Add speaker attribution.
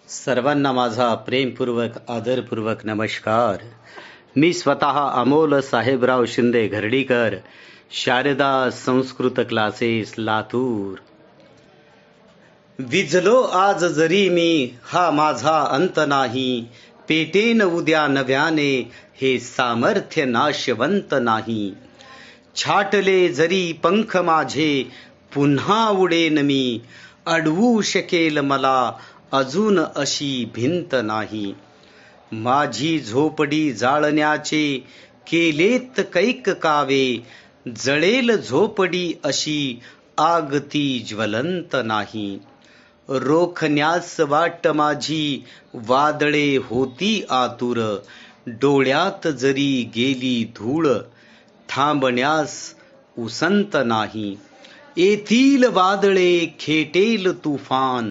Speaker 1: सर्वांना माझा प्रेमपूर्वक आदरपूर्वक नमस्कार. मी स्वतः अमोल साहेबराव शिंदे घरडीकर, शारदा संस्कृत क्लासेस लातूर. विझलो आज जरी मी, हा माझा अंत नाही. पेटेन उद्या नव्याने, हे सामर्थ्य नाशवंत नाही. छाटले जरी पंख माझे, पुन्हा उडेन मी. अडवू शकेल मला अजून अशी भिंत नाही. माझी झोपडी जाळण्याचे केलेत कैक कावे. जळेल झोपडी अशी, आग ती ज्वलंत नाही. रोखण्यास वाट माझी वादळे होती आतुर. डोळ्यात जरी गेली धूळ, थांबण्यास उसंत नाही. येथील वादळे खेटेल तुफान,